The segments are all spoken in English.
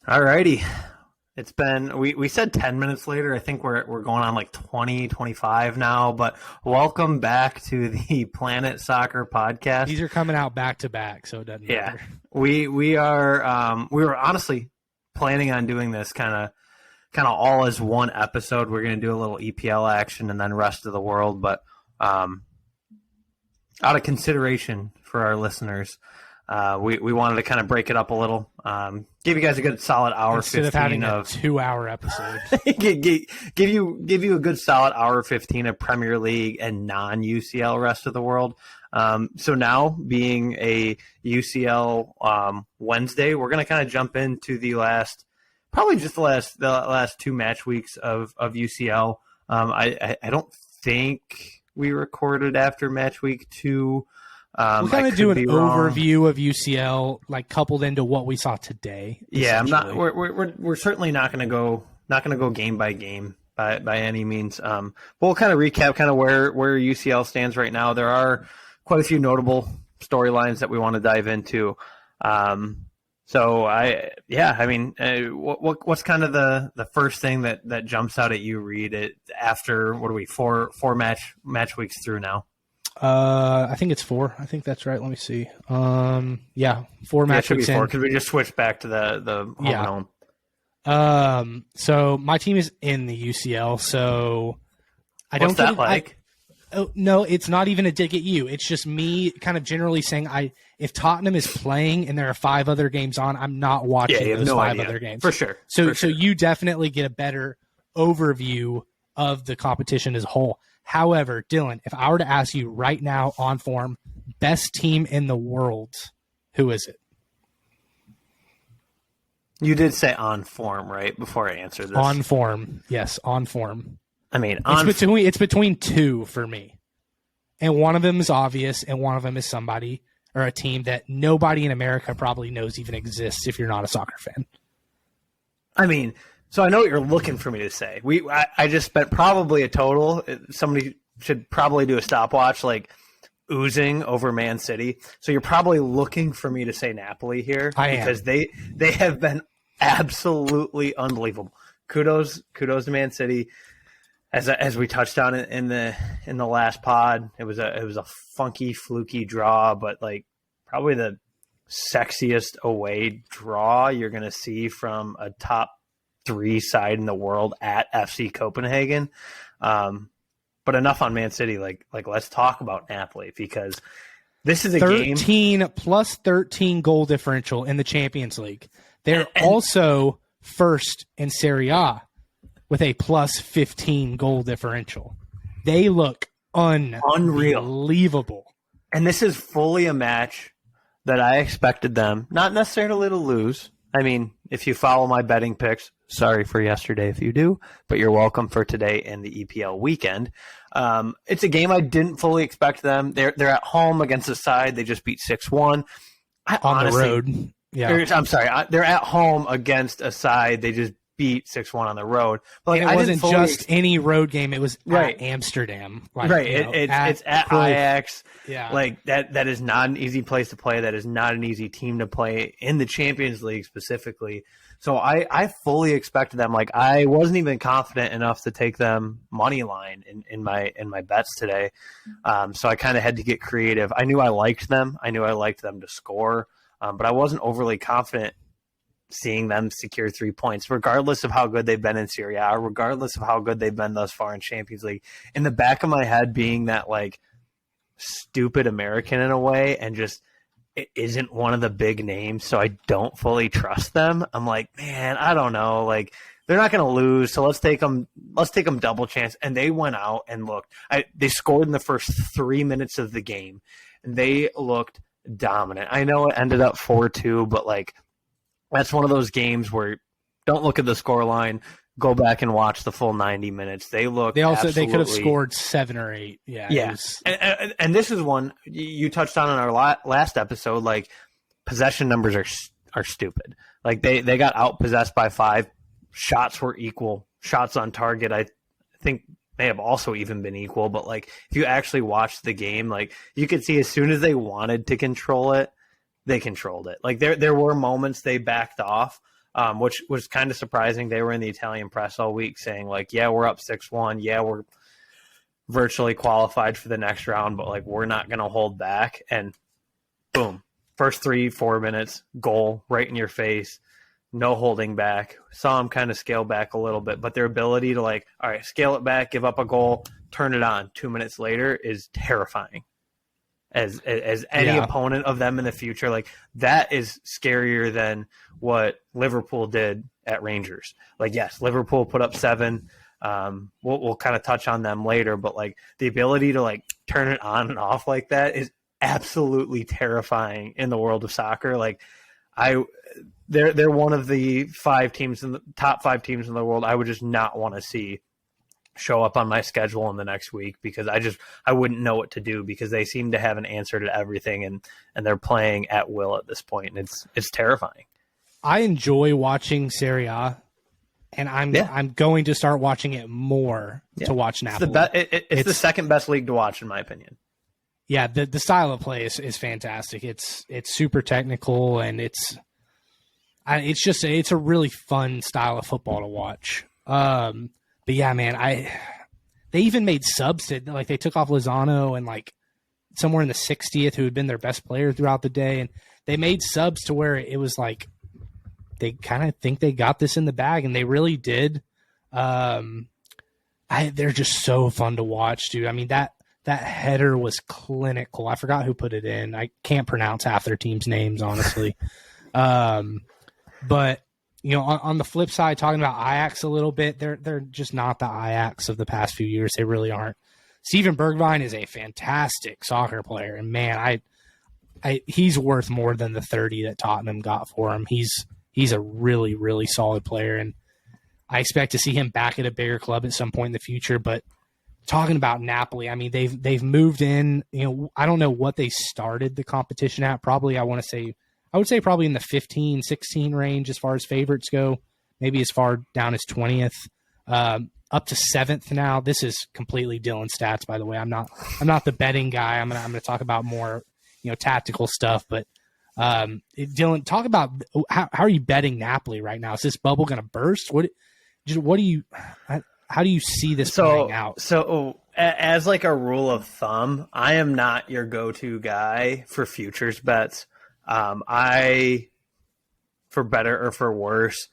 Alrighty. It's been we said 10 minutes later. I think we're going on like 20, 25 now, but welcome back to the Planet Soccer podcast. These are coming out back to back, so it doesn't matter. We were honestly planning on doing this kind of all as one episode. We're going to do a little EPL action and then rest of the world, but out of consideration for our listeners, we wanted to kind of break it up a little. Give you guys a good solid hour Instead 15 of having of a 2-hour episode. give you a good solid hour 15 of Premier League and non-UCL rest of the world. So now being a UCL Wednesday, we're going to kind of jump into the last two match weeks of UCL. I don't think we recorded after match week 2. We'll kind of do an overview of UCL, like coupled into what we saw today. Yeah, we're certainly not going to go game by game by any means. But we'll kind of recap kind of where UCL stands right now. There are quite a few notable storylines that we want to dive into. What's kind of the first thing that jumps out at you, Reed, after what are we four match weeks through now? I think it's 4. I think that's right. Let me see. 4 match weeks in. Because we just switched back to the home and home. So my team is in the UCL. So What's that like? No, it's not even a dig at you. It's just me kind of generally saying if Tottenham is playing and there are 5 other games on, I'm not watching those 5 other games. For sure. So you definitely get a better overview of the competition as a whole. However, Dylan, if I were to ask you right now on form, best team in the world, who is it? You did say on form, right? Before I answer this. On form. Yes, on form. I mean, it's between 2 for me. And one of them is obvious, and one of them is somebody or a team that nobody in America probably knows even exists if you're not a soccer fan. I mean, so I know what you're looking for me to say. I just spent probably a total. Somebody should probably do a stopwatch, like oozing over Man City. So you're probably looking for me to say Napoli here because they have been absolutely unbelievable. Kudos to Man City. As we touched on in the last pod, it was a funky, fluky draw, but like probably the sexiest away draw you're going to see from a top 3 side in the world at FC Copenhagen. But enough on Man City. Like let's talk about Napoli because this is a 13 plus 13 goal differential in the Champions League. They're also first in Serie A with a plus 15 goal differential. They look unbelievable. And this is fully a match that I expected them not necessarily to lose. I mean, if you follow my betting picks, sorry for yesterday if you do, but you're welcome for today and the EPL weekend. It's a game I didn't fully expect them. They're at home against a side they just beat 6-1. On the road. Yeah. I'm sorry. They're at home against a side they just beat 6-1 on the road. But and it wasn't just any road game. It was at Amsterdam. It's at Ajax. Yeah. Like that is not an easy place to play. That is not an easy team to play in the Champions League specifically. So I fully expected them. Like I wasn't even confident enough to take them money line in my bets today. So I kind of had to get creative. I knew I liked them. I knew I liked them to score, but I wasn't overly confident seeing them secure 3 points, regardless of how good they've been in Serie A, regardless of how good they've been thus far in Champions League. In the back of my head, being that like stupid American in a way, and just it isn't one of the big names, so I don't fully trust them. I'm like, man, I don't know. Like they're not going to lose, so let's take them double chance. And they went out and looked. They scored in the first 3 minutes of the game, and they looked dominant. I know it ended up 4-2, but like. That's one of those games where don't look at the scoreline, go back and watch the full 90 minutes. They look. They could have scored 7 or 8. Yeah. Yes. And this is one you touched on in our last episode. Like possession numbers are stupid. Like they got outpossessed by 5. Shots were equal. Shots on target, I think, may have also even been equal. But like if you actually watch the game, like you could see as soon as they wanted to control it, they controlled it. Like there were moments they backed off, which was kind of surprising. They were in the Italian press all week saying, like, yeah, we're up 6-1. Yeah, we're virtually qualified for the next round, but, like, we're not going to hold back. And boom, first 3-4 minutes, goal right in your face. No holding back. Saw them kind of scale back a little bit, but their ability to, like, all right, scale it back, give up a goal, turn it on 2 minutes later is terrifying. As any opponent of them in the future, like, that is scarier than what Liverpool did at Rangers. Like, yes, Liverpool put up 7. We'll kind of touch on them later, but, like, the ability to, like, turn it on and off like that is absolutely terrifying in the world of soccer. Like, they're one of the top 5 teams in the world I would just not want to see show up on my schedule in the next week, because I wouldn't know what to do, because they seem to have an answer to everything, and they're playing at will at this point, and it's terrifying. I enjoy watching Serie A, and I'm going to start watching it more to watch Napoli. It's the second best league to watch, in my opinion. Yeah, the style of play is fantastic. It's super technical, and it's a really fun style of football to watch. But yeah, man, they even made subs like they took off Lozano and, like, somewhere in the 60th, who had been their best player throughout the day, and they made subs to where it was like they kind of think they got this in the bag, and they really did. They're just so fun to watch, dude. I mean, that header was clinical. I forgot who put it in. I can't pronounce half their team's names, honestly. But, you know, on the flip side, talking about Ajax a little bit, they're just not the Ajax of the past few years. They really aren't. Steven Bergwijn is a fantastic soccer player, and man, he's worth more than the 30 that Tottenham got for him. He's a really, really solid player, and I expect to see him back at a bigger club at some point in the future. But talking about Napoli, I mean, they've moved in. You know, I don't know what they started the competition at. Probably, I would say probably in the 15, 16 range as far as favorites go, maybe as far down as 20th, up to 7th now. This is completely Dylan's stats, by the way. I'm not the betting guy. I'm gonna talk about more, you know, tactical stuff. But Dylan, talk about how are you betting Napoli right now? Is this bubble gonna burst? How do you see this playing out? So as like a rule of thumb, I am not your go-to guy for futures bets. For better or for worse,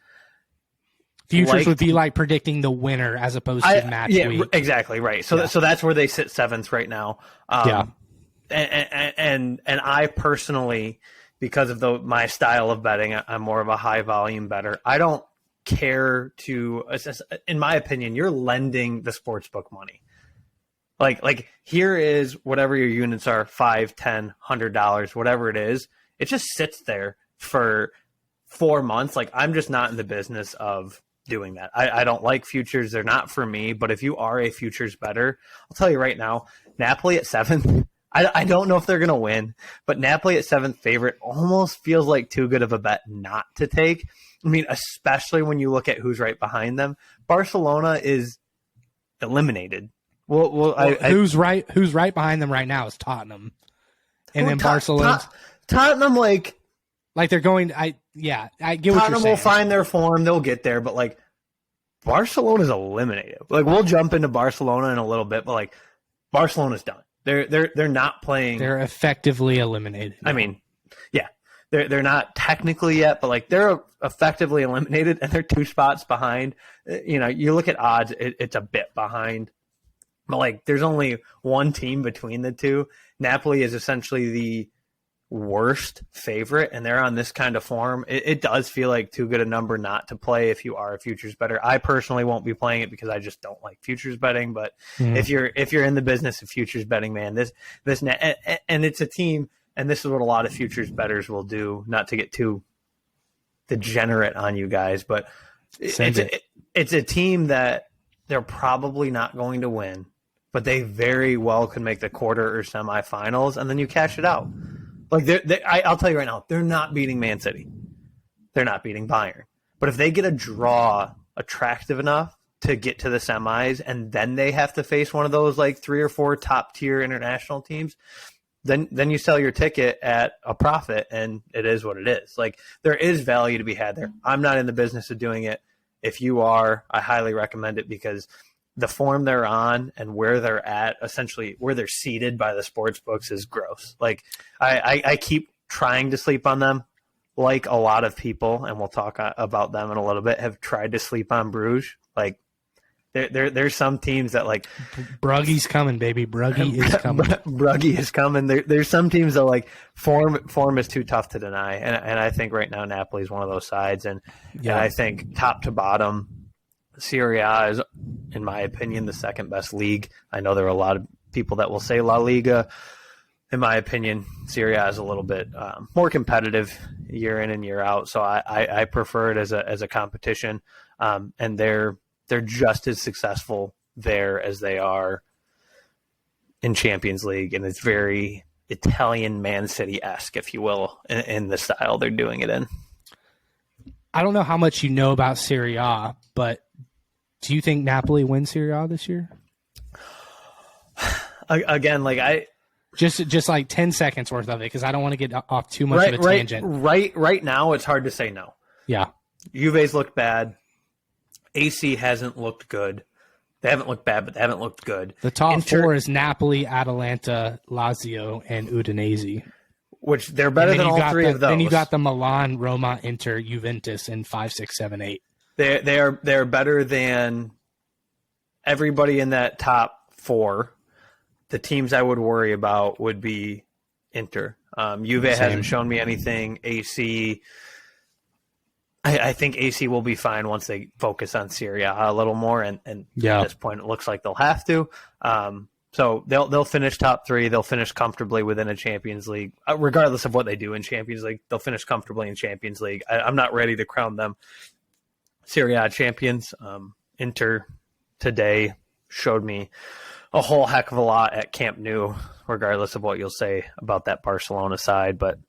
futures would be like predicting the winner as opposed to match week. Exactly right. So that's where they sit 7th right now. And I personally, because of my style of betting, I'm more of a high volume bettor. I don't care to, in my opinion, you're lending the sportsbook money. Like here is whatever your units are, $5, $10, $100, whatever it is. It just sits there for 4 months. Like, I'm just not in the business of doing that. I don't like futures. They're not for me. But if you are a futures bettor, I'll tell you right now, Napoli at 7th, I don't know if they're going to win, but Napoli at 7th favorite almost feels like too good of a bet not to take. I mean, especially when you look at who's right behind them. Barcelona is eliminated. Who's right behind them right now is Tottenham. And then Barcelona. Tottenham, like they're going. I get what Tottenham you're saying. Will find their form; they'll get there. But like, Barcelona's eliminated. Like, we'll jump into Barcelona in a little bit, but like, Barcelona's done. They're not playing. They're effectively eliminated. I mean, yeah, they're not technically yet, but like, they're effectively eliminated, and they're 2 spots behind. You know, you look at odds; it's a bit behind, but like, there's only one team between the two. Napoli is essentially the worst favorite, and they're on this kind of form. It does feel like too good a number not to play if you are a futures bettor. I personally won't be playing it because I just don't like futures betting. But if you're in the business of futures betting, man, this and it's a team, and this is what a lot of futures bettors will do. Not to get too degenerate on you guys, but it's a team that they're probably not going to win, but they very well could make the quarter or semifinals, and then you cash it out. Like, I'll tell you right now, they're not beating Man City. They're not beating Bayern. But if they get a draw attractive enough to get to the semis, and then they have to face one of those like 3 or 4 top tier international teams, then you sell your ticket at a profit, and it is what it is. Like, there is value to be had there. I'm not in the business of doing it. If you are, I highly recommend it, because the form they're on and where they're at, essentially where they're seated by the sports books, is gross. Like, I keep trying to sleep on them, like a lot of people, and we'll talk about them in a little bit, have tried to sleep on Bruges. Like, there's some teams that, like, Brugge's coming, baby. Brugge is coming. Brugge is coming. There's some teams that, like, form is too tough to deny, and I think right now Napoli is one of those sides, and I think top to bottom, Serie A is, in my opinion, the second best league. I know there are a lot of people that will say La Liga. In my opinion, Serie A is a little bit more competitive year in and year out, so I prefer it as a competition, and they're just as successful there as they are in Champions League, and it's very Italian Man City-esque, if you will, in the style they're doing it in. I don't know how much you know about Serie A, but do you think Napoli wins Serie A this year? Again, like just like 10 seconds worth of it, because I don't want to get off too much of a tangent. Right now, it's hard to say no. Yeah. Juve's looked bad. AC hasn't looked good. They haven't looked bad, but they haven't looked good. The top four is Napoli, Atalanta, Lazio, and Udinese. Which they're better than all three of those. Then you got the Milan, Roma, Inter, Juventus in 5, 6, 7, 8. They're better than everybody in that top four. The teams I would worry about would be Inter. Juve hasn't shown me anything. AC, I think AC will be fine once they focus on Serie A a little more, and at this point it looks like they'll have to. So they'll finish top three. They'll finish comfortably within a Champions League, regardless of what they do in Champions League. They'll finish comfortably in Champions League. I'm not ready to crown them Serie A champions. Inter today showed me a whole heck of a lot at Camp Nou, regardless of what you'll say about that Barcelona side, but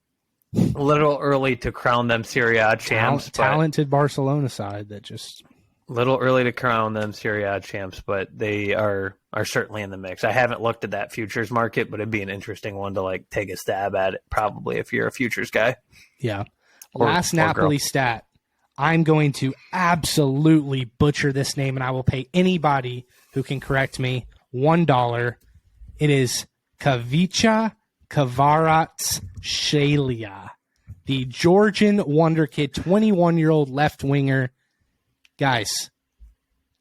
a little early to crown them Serie A champs. Talented Barcelona side that just... Little early to crown them Serie A champs, but they are certainly in the mix. I haven't looked at that futures market, but it'd be an interesting one to like take a stab at it, probably, if you're a futures guy. Yeah. Last Napoli stat. I'm going to absolutely butcher this name, and I will pay anybody who can correct me $1. It is Kavica Kvaratskhelia, the Georgian wonder kid, 21-year-old left winger. Guys,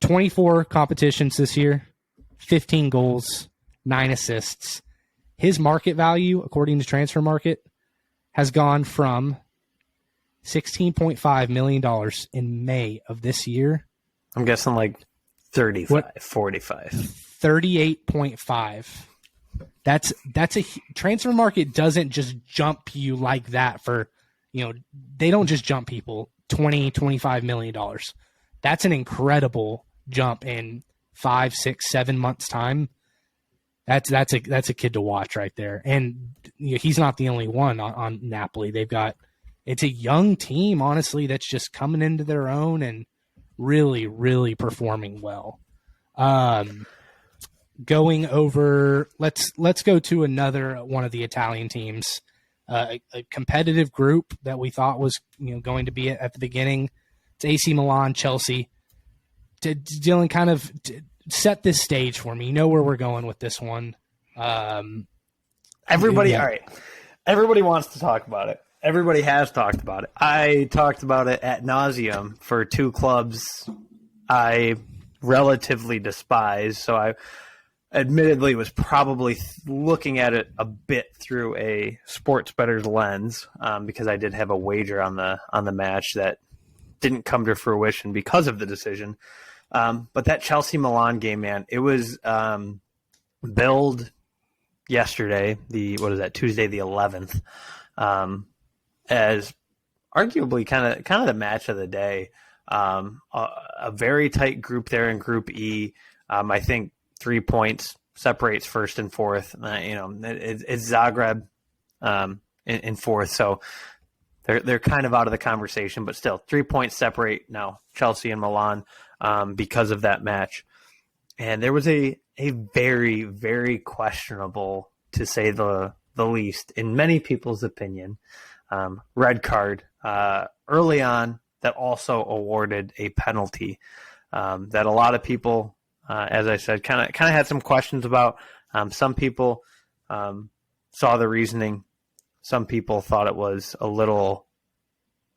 24 competitions this year, 15 goals, 9 assists. His market value, according to Transfer Market, has gone from $16.5 million in May of this year. I'm guessing like 35, 45. 38.5. That's a Transfer Market doesn't just jump you like that for, they don't just jump people $20-25 million. That's an incredible jump in 5, 6, 7 months time. That's a kid to watch right there. And he's not the only one on Napoli. It's a young team, honestly, that's just coming into their own and really, really performing well. Going over, let's go to another one of the Italian teams, a competitive group that we thought was going to be at the beginning. It's AC Milan, Chelsea. Dylan, kind of set this stage for me. You know where we're going with this one. Everybody wants to talk about it. Everybody has talked about it. I talked about it ad nauseum for two clubs I relatively despise, so I admittedly was probably looking at it a bit through a sports bettor's lens, because I did have a wager on the match that didn't come to fruition because of the decision. But that Chelsea-Milan game, man, it was billed yesterday, Tuesday the 11th, as arguably kind of the match of the day. A very tight group there in Group E. I think 3 points separates first and fourth. It's Zagreb in fourth, so they're kind of out of the conversation, but still 3 points separate now Chelsea and Milan because of that match. And there was a very, very questionable, to say the the least, in many people's opinion, red card early on that also awarded a penalty that a lot of people, as I said, kind of had some questions about. Some people saw the reasoning. Some people thought it was a little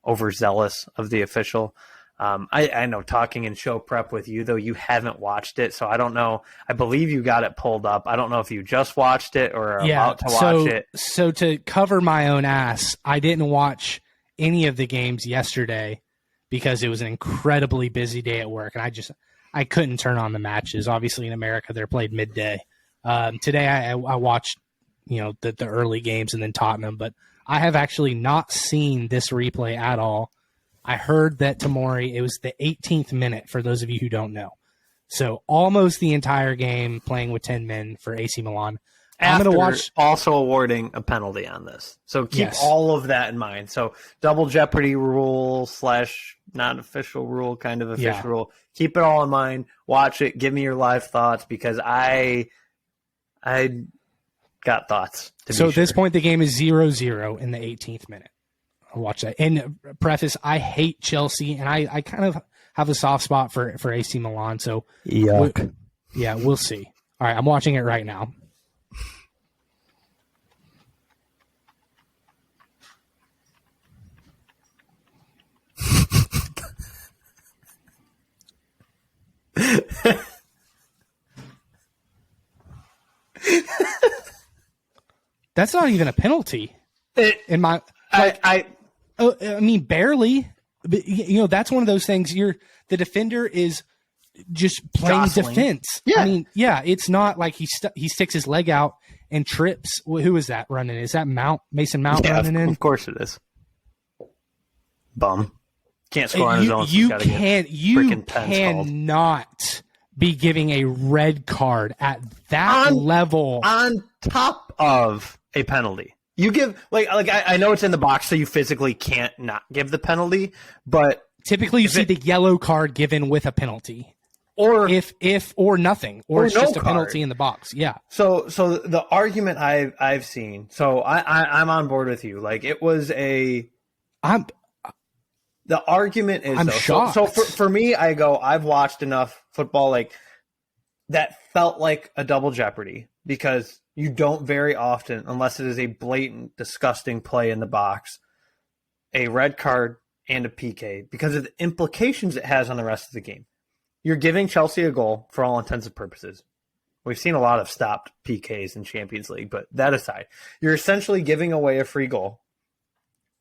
overzealous of the official. I know, talking in show prep with you, though, you haven't watched it, so I don't know. I believe you got it pulled up. I don't know if you just watched it or are about to watch it. So to cover my own ass, I didn't watch any of the games yesterday because it was an incredibly busy day at work, and I couldn't turn on the matches. Obviously, in America, they're played midday. Today, I watched the early games and then Tottenham, but I have actually not seen this replay at all. I heard that Tomori, it was the 18th minute, for those of you who don't know. So almost the entire game playing with 10 men for AC Milan. I'm going to watch. Also awarding a penalty on this. So keep all of that in mind. So double jeopardy rule / non-official rule, kind of official rule. Keep it all in mind. Watch it. Give me your live thoughts, because I got thoughts. So at this point, the game is 0-0 in the 18th minute. I'll watch that. And preface, I hate Chelsea, and I kind of have a soft spot for AC Milan. So yuck. We'll see. All right, I'm watching it right now. That's not even a penalty. I mean, barely. But, that's one of those things. The defender is just playing defense. Yeah. I mean, it's not like he sticks his leg out and trips. Who is that running? Is that Mason Mount running in? Of course it is. Bum. Can't score on his own. You cannot be giving a red card at that level on top of a penalty. You give I know it's in the box, so you physically can't not give the penalty, but typically you see the yellow card given with a penalty, or if or nothing, or it's just a penalty in the box. Yeah. So the argument I've seen, so I'm on board with you. Like, it was the argument is, I'm shocked. So for me, I've watched enough football that felt like a double jeopardy, because you don't very often, unless it is a blatant, disgusting play in the box, a red card and a PK, because of the implications it has on the rest of the game. You're giving Chelsea a goal for all intents and purposes. We've seen a lot of stopped PKs in Champions League, but that aside, you're essentially giving away a free goal,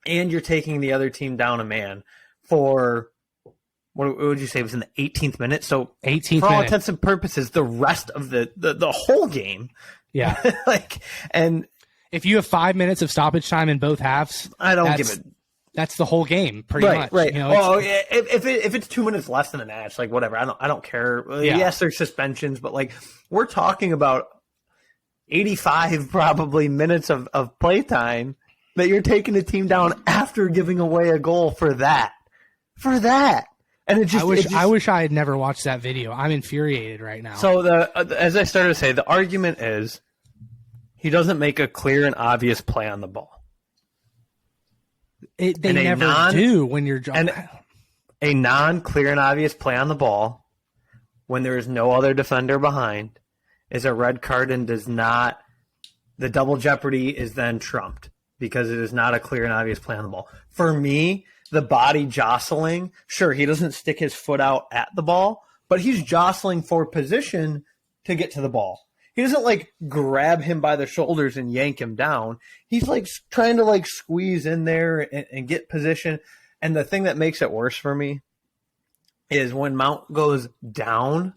and you're taking the other team down a man for, what would you say, it was in the 18th minute? So 18th for all minute. intents and purposes, the rest of the whole game. Yeah. And if you have 5 minutes of stoppage time in both halves, I don't give it. That's the whole game, pretty much. Right. If it's 2 minutes less than a match, whatever, I don't care. Yeah. Yes, there's suspensions, but we're talking about 85 probably minutes of playtime that you're taking a team down after giving away a goal for that. And I wish I had never watched that video. I'm infuriated right now. So as I started to say, the argument is he doesn't make a clear and obvious play on the ball. They never do when you're and a non-clear and obvious play on the ball when there is no other defender behind is a red card, and does not. The double jeopardy is then trumped because it is not a clear and obvious play on the ball. For me, the body jostling, sure, he doesn't stick his foot out at the ball, but he's jostling for position to get to the ball. He doesn't grab him by the shoulders and yank him down. He's trying to squeeze in there and get position. And the thing that makes it worse for me is when Mount goes down,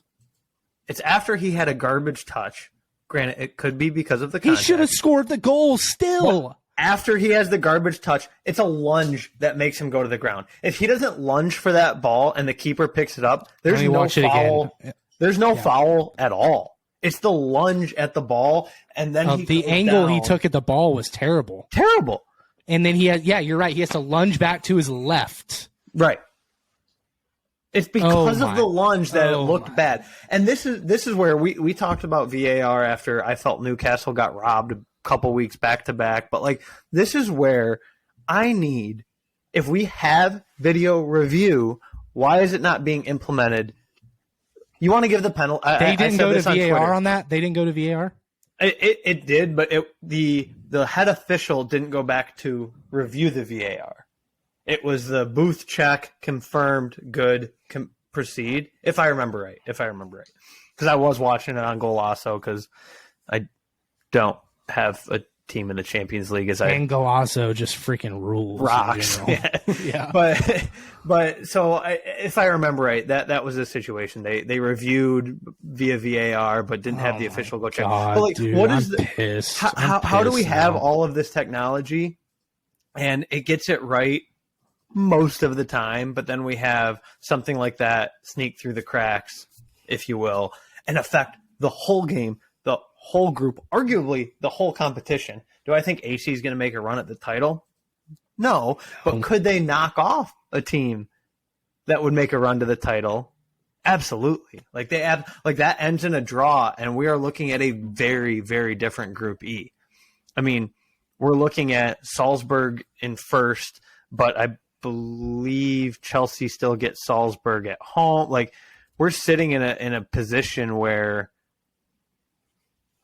it's after he had a garbage touch. Granted, it could be because of the contact. He should have scored the goal still. Well, after he has the garbage touch, it's a lunge that makes him go to the ground. If he doesn't lunge for that ball and the keeper picks it up, there's no foul. There's no foul at all. It's the lunge at the ball, and then the angle he took at the ball was terrible. Terrible. And then you're right. He has to lunge back to his left. Right. It's because of the lunge that it looked bad. And this is where we talked about VAR after I felt Newcastle got robbed couple weeks back to back. But like, this is where I need, if we have video review, why is it not being implemented? You want to give the penalty? They didn't go to VAR on on that. They didn't go to VAR. It did, but the head official didn't go back to review the VAR. It was the booth check, confirmed, good, proceed. If I remember right, because I was watching it on Golasso because I don't have a team in the Champions League and Golasso just freaking rules. Rocks. Yeah. But so if I remember right, that was the situation. They reviewed via VAR, but didn't have the official go check. God, but like, dude, what is pissed. How do we have all of this technology and it gets it right most of the time, but then we have something like that sneak through the cracks, if you will, and affect the whole game, the whole group, arguably the whole competition? Do I think AC is going to make a run at the title? No, but could they knock off a team that would make a run to the title? Absolutely. Like that ends in a draw, and we are looking at a very, very different Group E. I mean, we're looking at Salzburg in first, but I believe Chelsea still gets Salzburg at home. Like, we're sitting in a position where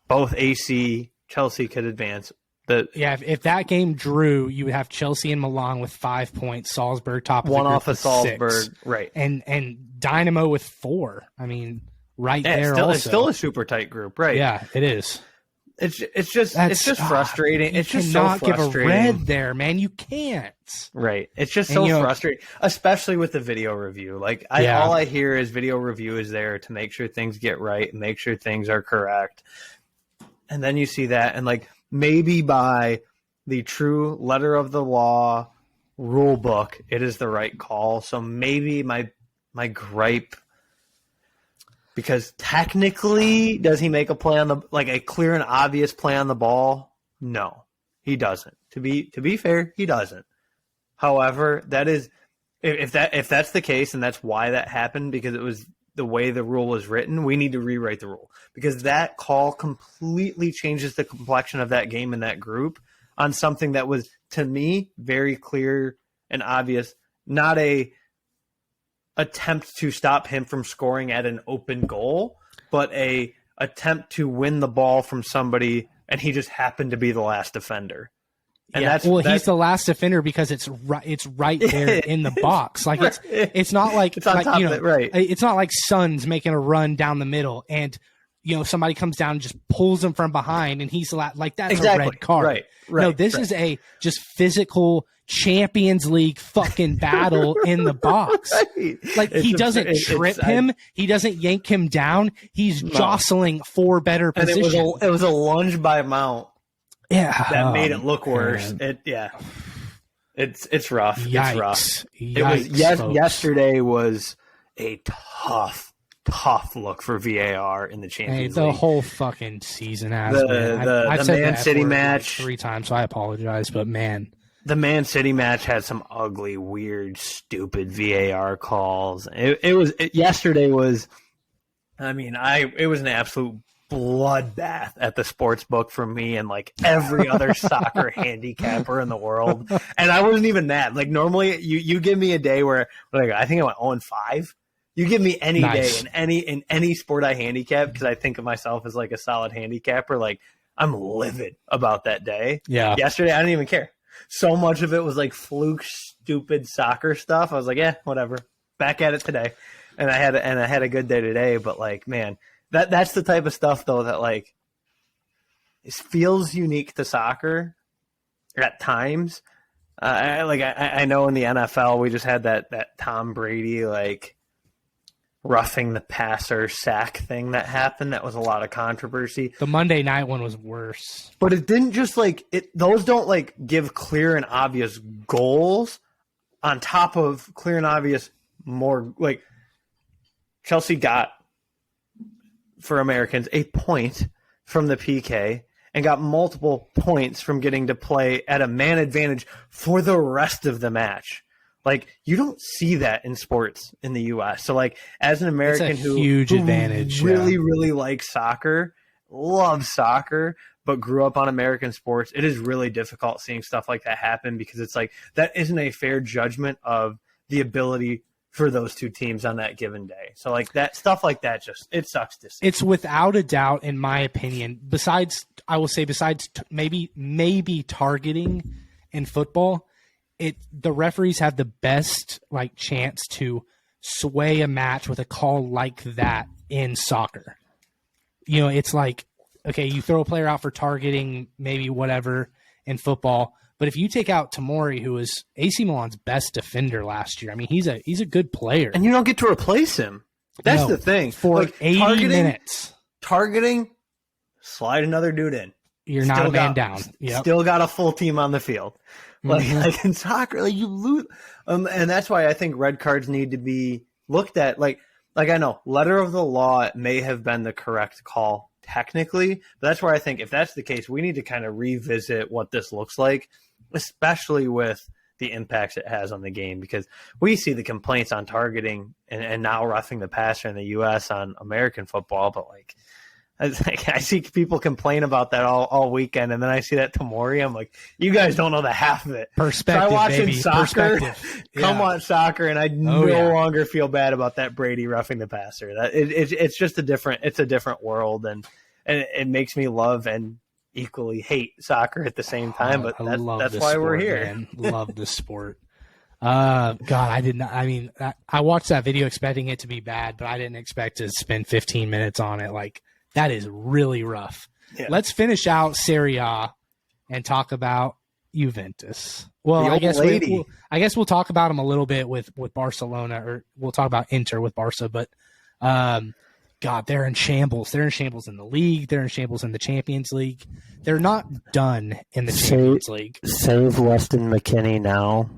both AC, Chelsea could advance. If that game drew, you would have Chelsea and Milan with 5 points, Salzburg top of one the group off of Salzburg, 6, right? And Dynamo with 4. I mean, there. It's still a super tight group, right? Yeah, it is. It's just frustrating. It's just so frustrating. Give a red there, man. You can't. Right. It's just so frustrating, especially with the video review. Like, all I hear is video review is there to make sure things get right, and make sure things are correct. And then you see that, and like, maybe by the true letter of the law rule book, it is the right call. So maybe my gripe, because technically, does he make a play on a clear and obvious play on the ball? No, he doesn't. To be fair, he doesn't. However, that is, if that's the case, and that's why that happened, because it was the way the rule was written, we need to rewrite the rule, because that call completely changes the complexion of that game in that group on something that was, to me, very clear and obvious, not a attempt to stop him from scoring at an open goal, but a attempt to win the ball from somebody, and he just happened to be the last defender. And he's the last defender because it's right there in the box. Like, it's not like, it's on top of it, right? It's not like Son's making a run down the middle and somebody comes down and just pulls him from behind and he's like, that's a red card. Right. No, this is a just physical Champions League fucking battle in the box. Right. Like, he doesn't trip him. He doesn't yank him down. He's jostling for better position. It was a lunge by Mount. Yeah, that made it look worse. It's rough. Yikes. It's rough. Yikes, yesterday was a tough look for VAR in the Champions League. The whole fucking season has been. I've said Man City match like 3 times, so I apologize, but man, the Man City match had some ugly, weird, stupid VAR calls. Yesterday was. I mean, it was an absolute bloodbath at the sports book for me and like every other soccer handicapper in the world. And I wasn't even that. Like, normally you give me a day where, like, I think I went 0-5. You give me any day in any sport I handicap, because I think of myself as like a solid handicapper, like, I'm livid about that day. Yeah. Yesterday I didn't even care. So much of it was like fluke, stupid soccer stuff. I was like, yeah, whatever. Back at it today. And I had a good day today, but like, man, that's the type of stuff, though, that like it feels unique to soccer at times. I know in the NFL we just had that Tom Brady like roughing the passer sack thing that happened. That was a lot of controversy. The Monday night one was worse, but it didn't just like it. Those don't like give clear and obvious goals on top of clear and obvious more like Chelsea got, for Americans, a point from the PK and got multiple points from getting to play at a man advantage for the rest of the match. Like, you don't see that in sports in the U.S. So, like, as an American who advantage, really likes soccer, loves soccer but grew up on American sports, it is really difficult seeing stuff like that happen because it's like that isn't a fair judgment of the ability for those two teams on that given day. So like that stuff like that, just it sucks to see. It's without a doubt, in my opinion, besides maybe targeting in football, the referees have the best like chance to sway a match with a call like that in soccer. You know, it's like, okay, you throw a player out for targeting, maybe whatever in football, but if you take out Tomori, who was AC Milan's best defender last year, I mean, he's a good player, and you don't get to replace him. That's the thing. For like, 80 minutes, targeting, slide another dude in. You're not a man down. Yep. Still got a full team on the field. Like in soccer, like you lose, and that's why I think red cards need to be looked at. Like I know letter of the law may have been the correct call technically, but that's where I think if that's the case, we need to kind of revisit what this looks like, especially with the impacts it has on the game, because we see the complaints on targeting and now roughing the passer in the U.S. on American football, but like I see people complain about that all weekend, and then I see that Tomori. I'm like, you guys don't know the half of it. Perspective, so I watching baby. soccer. Yeah. Watch soccer, and I no longer feel bad about that Brady roughing the passer. It's just a different world, and it makes me love and equally hate soccer at the same time. But that's why we're here. Man. Love the sport. God, I did not. I mean, I watched that video expecting it to be bad, but I didn't expect to spend 15 minutes on it. Like, that is really rough. Yeah. Let's finish out Serie A and talk about Juventus. Well, I guess we'll talk about them a little bit with Barcelona, or we'll talk about Inter with Barca. But God, they're in shambles. They're in shambles in the league. They're in shambles in the Champions League. They're not done in the Champions League. Save Weston McKennie now.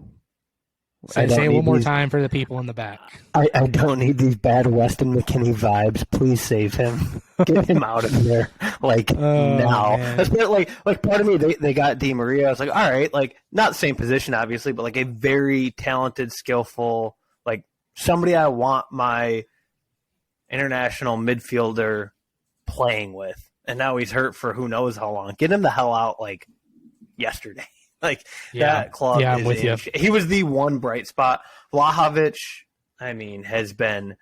Say it one more time for the people in the back. I don't need these bad Weston McKennie vibes. Please save him. Get him out of there. Now. That's like part of me, they got Di Maria. I was like, all right, like not the same position, obviously, but like a very talented, skillful, like somebody I want my international midfielder playing with. And now he's hurt for who knows how long. Get him the hell out like yesterday. That club I'm with you. He was the one bright spot. Vlahovic, I mean, has been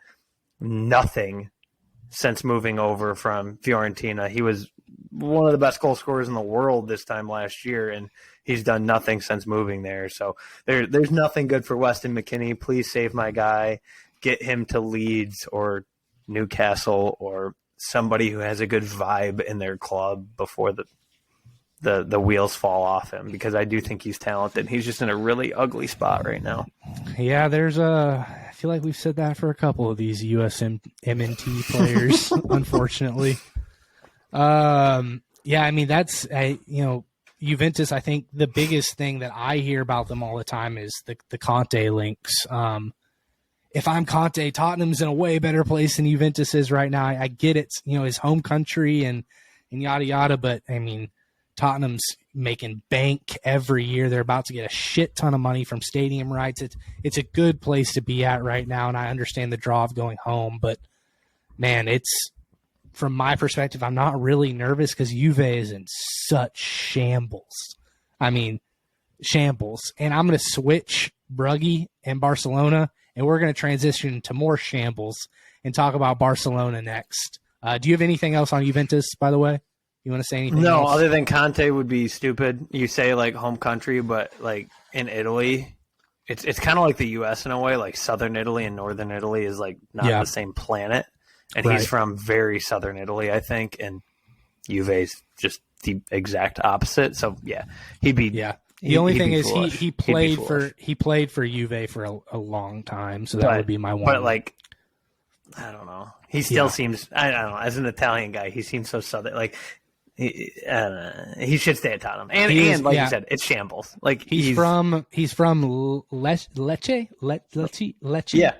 nothing since moving over from Fiorentina. He was one of the best goal scorers in the world this time last year, and he's done nothing since moving there. So there's nothing good for Weston McKennie. Please save my guy. Get him to Leeds or Newcastle or somebody who has a good vibe in their club before the wheels fall off him, because I do think he's talented. He's just in a really ugly spot right now. Yeah, I feel like we've said that for a couple of these USMNT players, unfortunately. Yeah, I mean, that's, Juventus, I think the biggest thing that I hear about them all the time is the Conte links. If I'm Conte, Tottenham's in a way better place than Juventus is right now. I get it's, his home country and yada, yada, but I mean, Tottenham's making bank every year. They're about to get a shit ton of money from stadium rights. It's a good place to be at right now, and I understand the draw of going home. But, man, it's from my perspective, I'm not really nervous because Juve is in such shambles. I mean, shambles. And I'm going to switch Brugge and Barcelona, and we're going to transition to more shambles and talk about Barcelona next. Do you have anything else on Juventus, by the way? You want to say anything No, else? other than Conte would be stupid. You say like home country, but like in Italy, it's kind of like the U.S. in a way. Like southern Italy and northern Italy is like not the same planet. And he's from very southern Italy, I think. And Juve's just the exact opposite. So yeah, he'd be. Yeah. The only thing is he played for Juve for a long time. So that would be my one. But like, I don't know. He still seems. I don't know. As an Italian guy, he seems so southern. Like. He should stay at Tottenham, and you said, it's shambles. Like he's from Lecce. Yeah,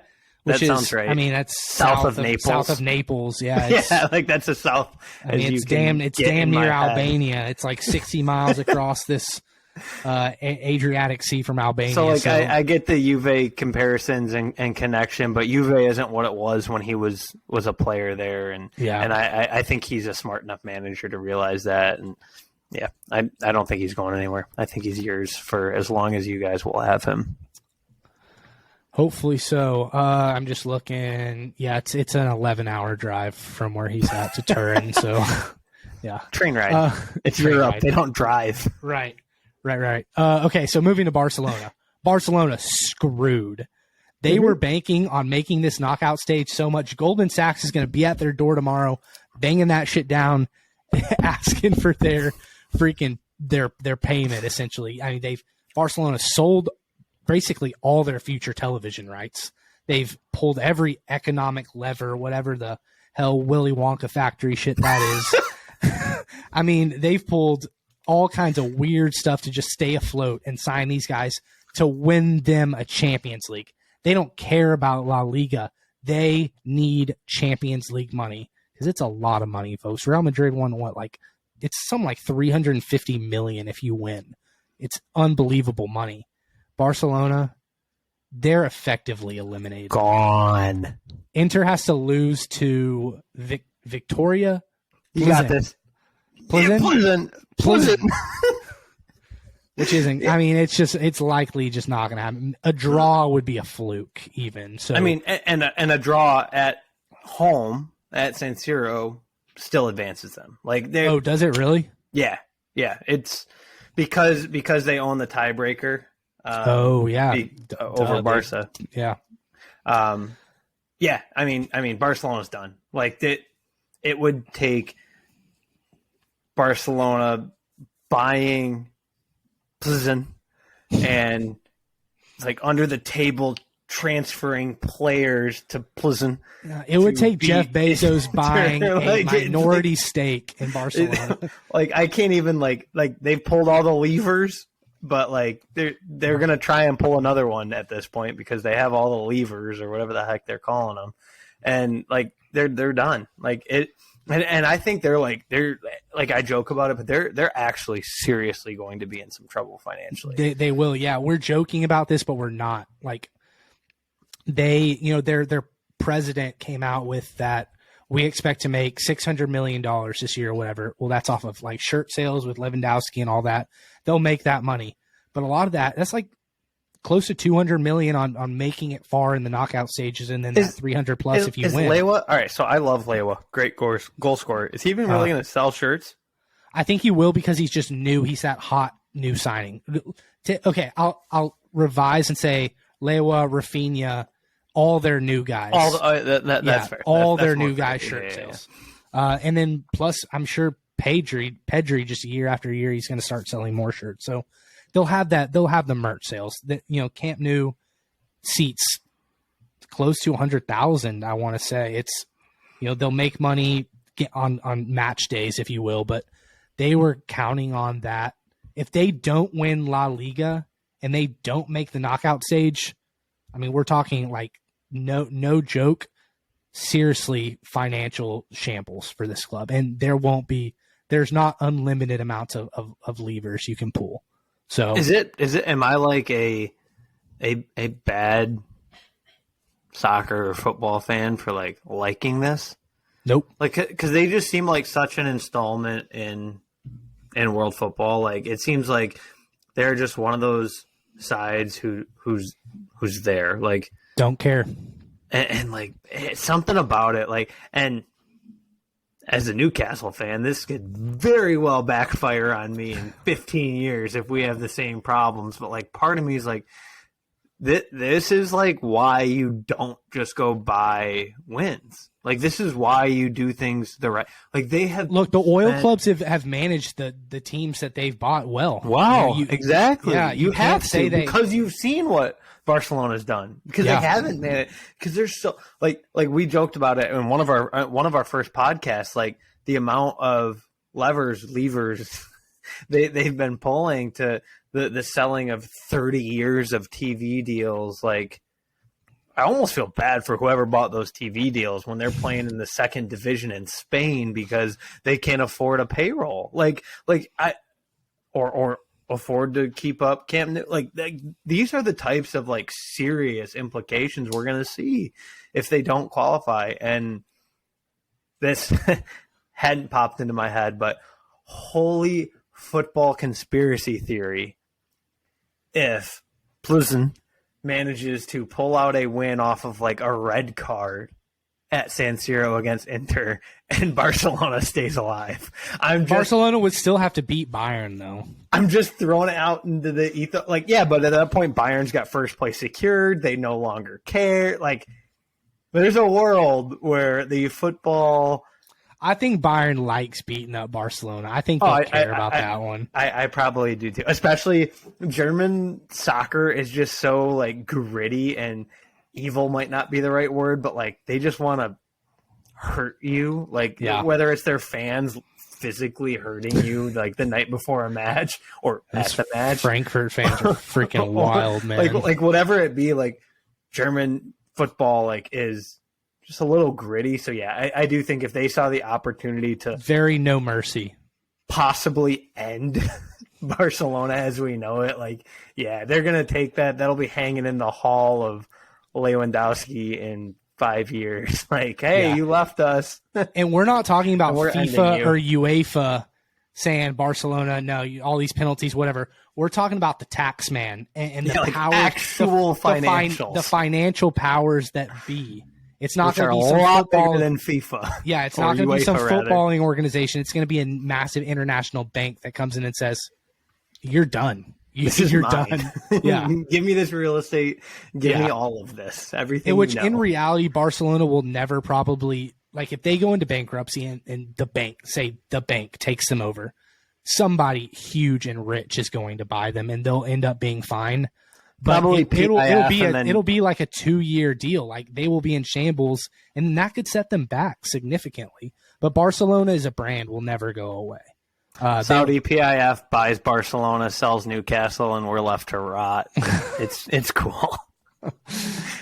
which sounds right. I mean, that's south of Naples. South of Naples, yeah. Yeah, like that's the south. I mean, it's damn near Albania. It's like 60 miles across this Adriatic Sea from Albania. So, like, I get the Juve comparisons and connection, but Juve isn't what it was when he was a player there, and I think he's a smart enough manager to realize that, and I don't think he's going anywhere. I think he's yours for as long as you guys will have him. Hopefully so. I'm just looking. Yeah, it's an 11-hour drive from where he's at to Turin. So, yeah, train ride. It's Europe. They don't drive. Right. Okay, so moving to Barcelona. Barcelona screwed. They were banking on making this knockout stage so much. Goldman Sachs is going to be at their door tomorrow, banging that shit down, asking for their freaking their payment. Essentially, I mean, Barcelona sold basically all their future television rights. They've pulled every economic lever, whatever the hell Willy Wonka factory shit that is. I mean, they've pulled all kinds of weird stuff to just stay afloat and sign these guys to win them a Champions League. They don't care about La Liga. They need Champions League money because it's a lot of money, folks. Real Madrid won it's something like 350 million if you win. It's unbelievable money. Barcelona, they're effectively eliminated. Gone. Inter has to lose to Victoria. You got this. Pleasant. Which isn't. I mean, it's likely just not going to happen. A draw would be a fluke, even. So I mean, and a draw at home at San Siro still advances them. Like, does it really? Yeah. It's because they own the tiebreaker. Over Barca. Yeah. Yeah. I mean, Barcelona's done. Like, it would take Barcelona buying Plzen and like under the table transferring players to Plzen. Yeah, it would take Jeff Bezos buying a minority stake in Barcelona. Like, I can't even like they've pulled all the levers, but like they're gonna try and pull another one at this point because they have all the levers or whatever the heck they're calling them, and like they're done. Like it. And I think they're like I joke about it, but they're actually seriously going to be in some trouble financially. They will, yeah. We're joking about this, but we're not. Like their president came out with that we expect to make $600 million this year or whatever. Well, that's off of like shirt sales with Lewandowski and all that. They'll make that money, but a lot of that's like close to 200 million on making it far in the knockout stages, and then that 300 plus if you win. Lewa, all right, so I love Lewa, great goal scorer. Is he even really going to sell shirts? I think he will because he's just new. He's that hot new signing. Okay, I'll revise and say Lewa, Rafinha, all their new guys. That's fair. All that's their new guys shirt sales. And then plus, I'm sure Pedri just year after year, he's going to start selling more shirts. So they'll have that. They'll have the merch sales. That Camp Nou seats close to 100,000. I want to say it's they'll make money on match days, if you will. But they were counting on that. If they don't win La Liga and they don't make the knockout stage, I mean, we're talking like no joke, seriously financial shambles for this club. And there's not unlimited amounts of levers you can pull. So is it? Am I like a bad soccer or football fan for like liking this? Nope. Like, because they just seem like such an installment in world football. Like, it seems like they're just one of those sides who's there. Like, don't care. And like something about it. Like, and as a Newcastle fan, this could very well backfire on me in 15 years if we have the same problems. But like, part of me is like, this is like why you don't just go buy wins. Like, this is why you do things the right. Like, they have the oil clubs have managed the teams that they've bought well. Wow, exactly. Yeah, you have to because you've seen what Barcelona's done because they haven't managed because there's so like we joked about it in one of our first podcasts, like the amount of levers they've been pulling to the selling of 30 years of TV deals. Like, I almost feel bad for whoever bought those TV deals when they're playing in the second division in Spain because they can't afford a payroll. Or afford to keep up Cam Newton. Like these are the types of like serious implications we're going to see if they don't qualify. And this hadn't popped into my head, but holy football conspiracy theory. If Plusen manages to pull out a win off of like a red card at San Siro against Inter and Barcelona stays alive. Barcelona would still have to beat Bayern, though. I'm just throwing it out into the ether. Like, yeah, but at that point, Bayern's got first place secured. They no longer care. Like, there's a world where the football... I think Bayern likes beating up Barcelona. I think they care about that one. I probably do, too. Especially German soccer is just so, like, gritty, and evil might not be the right word, but, like, they just want to hurt you. Like, whether it's their fans physically hurting you, like, the night before a match or at the match. Frankfurt fans are freaking wild, man. Like, whatever it be, like, German football, like, is just a little gritty. So, yeah, I do think if they saw the opportunity to... Very no mercy. Possibly end Barcelona as we know it, like, yeah, they're going to take that. That'll be hanging in the hall of Lewandowski in 5 years. Like, hey, you left us. And we're not talking about FIFA or UEFA saying Barcelona, no, all these penalties, whatever. We're talking about the tax man and the powers, actual financials. The financial powers that be. It's not going to be a lot bigger than FIFA. Yeah, it's not going to be some footballing organization. It's going to be a massive international bank that comes in and says, "You're done. You're done." Yeah, give me this real estate. Give me all of this. Everything. In reality, Barcelona will never probably, like, if they go into bankruptcy and the bank takes them over, somebody huge and rich is going to buy them, and they'll end up being fine. But it'll be like a 2-year deal. Like, they will be in shambles, and that could set them back significantly. But Barcelona as a brand will never go away. Saudi PIF buys Barcelona, sells Newcastle, and we're left to rot. It's cool. It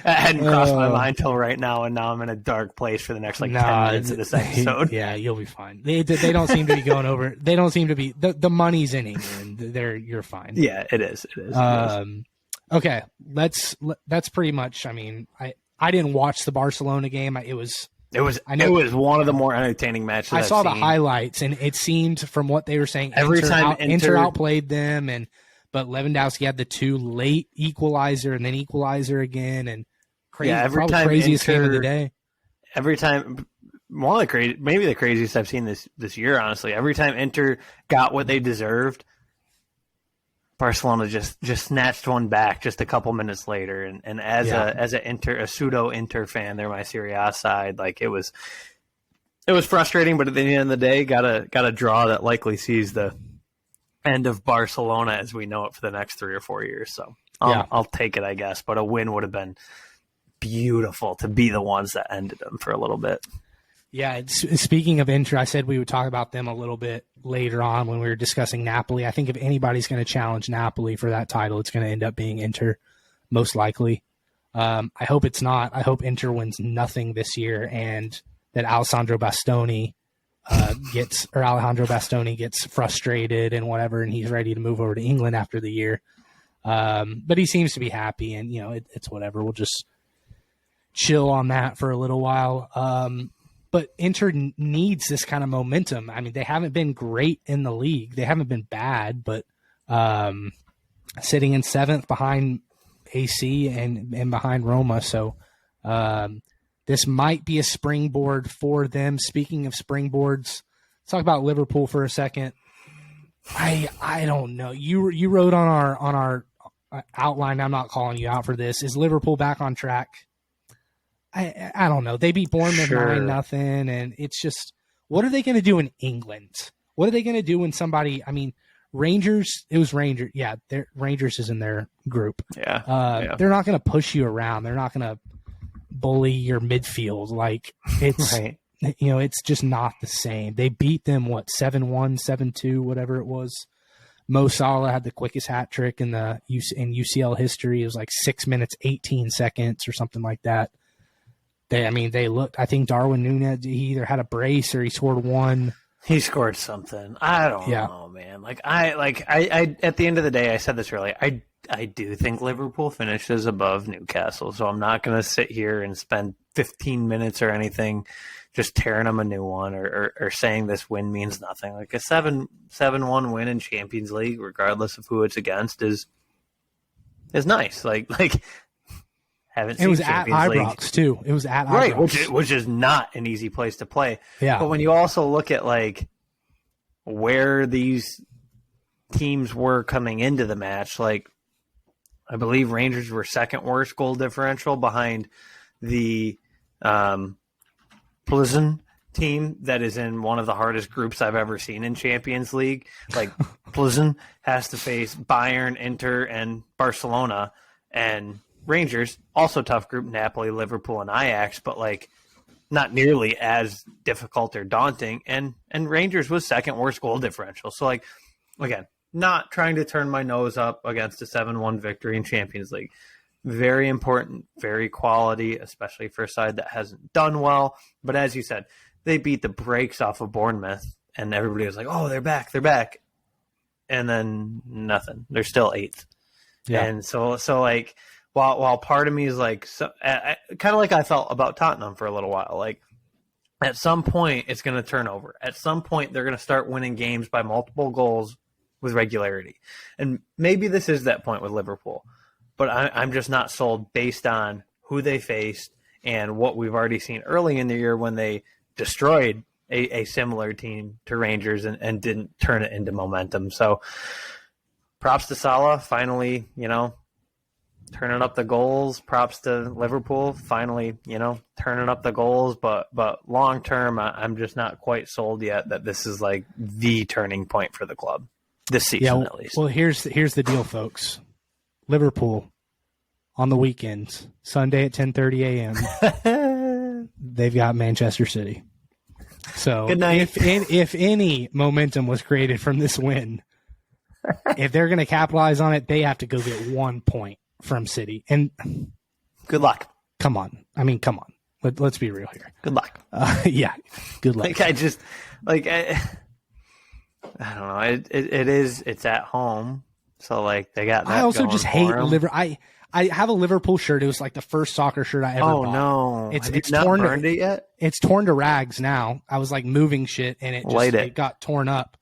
hadn't crossed my mind until right now, and now I'm in a dark place for the next 10 minutes of this episode. Yeah, you'll be fine. They don't seem to be going over. They don't seem to be. The money's in England. You're fine. Yeah, it is. Okay, that's pretty much. I mean, I didn't watch the Barcelona game. It was one of the more entertaining matches. I saw the highlights, and it seemed from what they were saying, Inter outplayed them, but Lewandowski had the 2 late equalizer and then equalizer again, and craziest game of the day. Every time, maybe the craziest I've seen this year, honestly. Every time Inter got what they deserved, Barcelona just snatched one back just a couple minutes later, and as a pseudo Inter fan, they're my Serie A side. Like, it was frustrating, but at the end of the day, got a draw that likely sees the end of Barcelona as we know it for the next 3 or 4 years. So I'll take it, I guess. But a win would have been beautiful to be the ones that ended them for a little bit. Yeah, speaking of Inter, I said we would talk about them a little bit later on when we were discussing Napoli. I think if anybody's going to challenge Napoli for that title, it's going to end up being Inter, most likely. I hope it's not. I hope Inter wins nothing this year, and that Alejandro Bastoni gets frustrated and whatever, and he's ready to move over to England after the year. But he seems to be happy, and it's whatever. We'll just chill on that for a little while. But Inter needs this kind of momentum. I mean, they haven't been great in the league. They haven't been bad, but sitting in 7th behind AC and behind Roma. So this might be a springboard for them. Speaking of springboards, let's talk about Liverpool for a second. I don't know. You wrote on our outline. I'm not calling you out for this. Is Liverpool back on track? I don't know. They beat Bournemouth 9-0, and it's just, what are they going to do in England? What are they going to do when somebody? I mean, Rangers. It was Rangers. Yeah, Rangers is in their group. Yeah. They're not going to push you around. They're not going to bully your midfield. Like, it's right. It's just not the same. They beat them 7-1, 7-2, whatever it was. Mo Salah had the quickest hat trick in UCL history. It was like 6 minutes 18 seconds or something like that. They looked. I think Darwin Núñez, he either had a brace or he scored one He scored something. I don't know, man. I at the end of the day, I said this earlier. I do think Liverpool finishes above Newcastle, so I'm not going to sit here and spend 15 minutes or anything just tearing them a new one or saying this win means nothing. Like a 7-1 win in Champions League, regardless of who it's against, is nice. Like haven't seen it was Champions at League. Ibrox too. It was at right, Ibrox. which is not an easy place to play. Yeah. But when you also look at like where these teams were coming into the match, like I believe Rangers were second worst goal differential behind the Plzen team that is in one of the hardest groups I've ever seen in Champions League. Like Plzen has to face Bayern, Inter, and Barcelona, and Rangers, also tough group, Napoli, Liverpool, and Ajax, but like not nearly as difficult or daunting. And Rangers was second worst goal differential. So like, again, not trying to turn my nose up against a 7-1 victory in Champions League. Very important, very quality, especially for a side that hasn't done well. But as you said, they beat the brakes off of Bournemouth, and everybody was like, oh, they're back. And then nothing. They're still eighth. Yeah. And so like, while part of me is like, kind of like I felt about Tottenham for a little while, like at some point it's going to turn over. At some point they're going to start winning games by multiple goals with regularity. And maybe this is that point with Liverpool, but I'm just not sold based on who they faced and what we've already seen early in the year when they destroyed a similar team to Rangers and didn't turn it into momentum. So props to Salah, finally, turning up the goals. Props to Liverpool, finally, turning up the goals. But long term, I'm just not quite sold yet that this is like the turning point for the club this season, at least. Well, here's the deal, folks. Liverpool on the weekends, Sunday at 10:30 a.m. They've got Manchester City. So good night. If any momentum was created from this win, if they're going to capitalize on it, they have to go get 1 point from City. And good luck. Come on. I mean, come on. Let's be real here. Good luck. Yeah. Good luck. I don't know. It's at home. So like they got that. I also going just for hate them. Liverpool. I have a Liverpool shirt. It was like the first soccer shirt I ever bought. Oh no. It's not torn burned it yet? It's torn to rags now. I was like moving shit and it got torn up.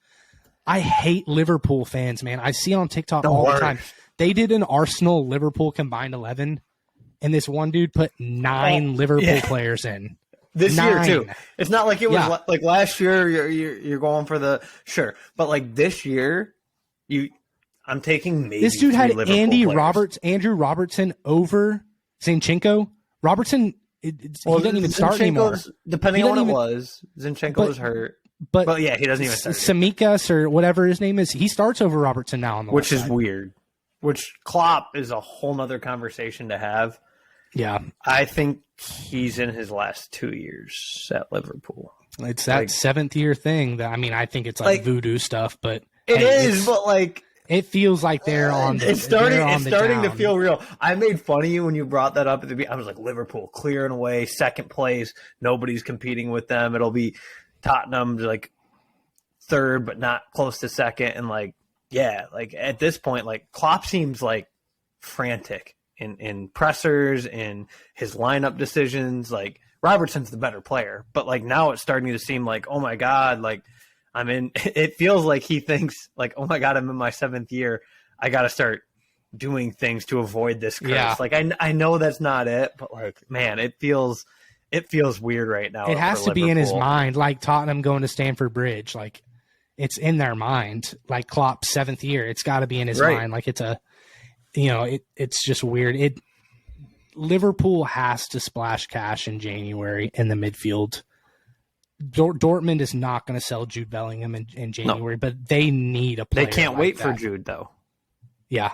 I hate Liverpool fans, man. I see on TikTok the time. They did an Arsenal Liverpool combined 11, and this one dude put 9 Liverpool players in. This year too. It's not like it was like last year. You're going for the sure, but like this year, I'm taking maybe this dude had Liverpool Andrew Robertson over Zinchenko. Robertson, he doesn't even start anymore. Depending on what it was, Zinchenko was hurt. But yeah, he doesn't even start. Samikas or whatever his name is, he starts over Robertson now on the which is weird. Which Klopp is a whole nother conversation to have. Yeah. I think he's in his last 2 years at Liverpool. It's that 7th year thing that, I mean, I think it's like voodoo stuff, but it is, but like it feels like they're on the It's starting down. to feel real. I made fun of you when you brought that up at the beginning. I was like, Liverpool clearing away, second place, nobody's competing with them. It'll be Tottenham like third, but not close to second. And like, yeah, like at this point, like Klopp seems like frantic in pressers, in his lineup decisions. Like Robertson's the better player, but like now it's starting to seem like, oh my God, like I'm in. It feels like he thinks like, oh my God, I'm in my 7th year. I got to start doing things to avoid this curse. Yeah. Like I know that's not it, but like, man, it feels weird right now. It has to be in his mind, like Tottenham going to Stamford Bridge. Like it's in their mind, like Klopp's 7th year. It's got to be in his mind. Like it's it's just weird. Liverpool has to splash cash in January in the midfield. Dortmund is not going to sell Jude Bellingham in January, but they need a player. They can't like wait that. for Jude though. Yeah.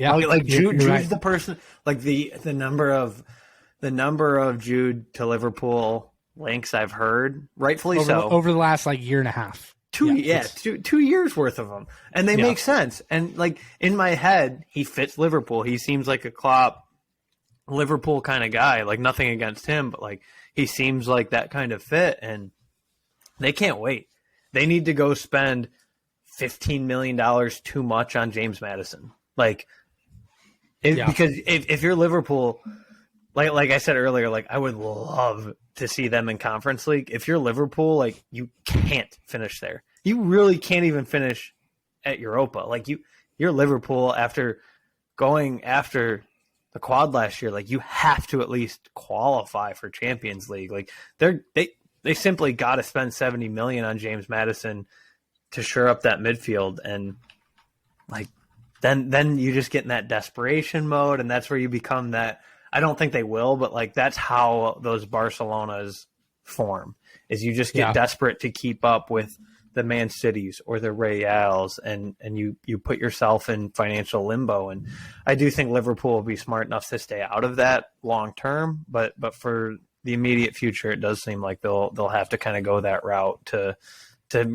Like Jude's right. the person. Like the number of Jude to Liverpool links I've heard, rightfully over the last like year and a half. 2 years worth of them, and they make sense. And like in my head, he fits Liverpool. He seems like a Klopp Liverpool kind of guy. Like nothing against him, but like he seems like that kind of fit, and they can't wait. they need to go spend $15 million too much on James Madison. Like, because if you're Liverpool, like I said earlier, like I would love to see them in Conference League. If you're Liverpool, like you can't finish there. You really can't even finish at Europa. Like you're Liverpool after going after the quad last year. Like you have to at least qualify for Champions League. Like they simply got to spend $70 million on James Madison to shore up that midfield, and like then you just get in that desperation mode, and that's where you become that. I don't think they will, but like that's how those Barcelonas form. Is you just get desperate to keep up with the Man Cities or the Reals, and you put yourself in financial limbo. And I do think Liverpool will be smart enough to stay out of that long term, but for the immediate future, it does seem like they'll have to kind of go that route to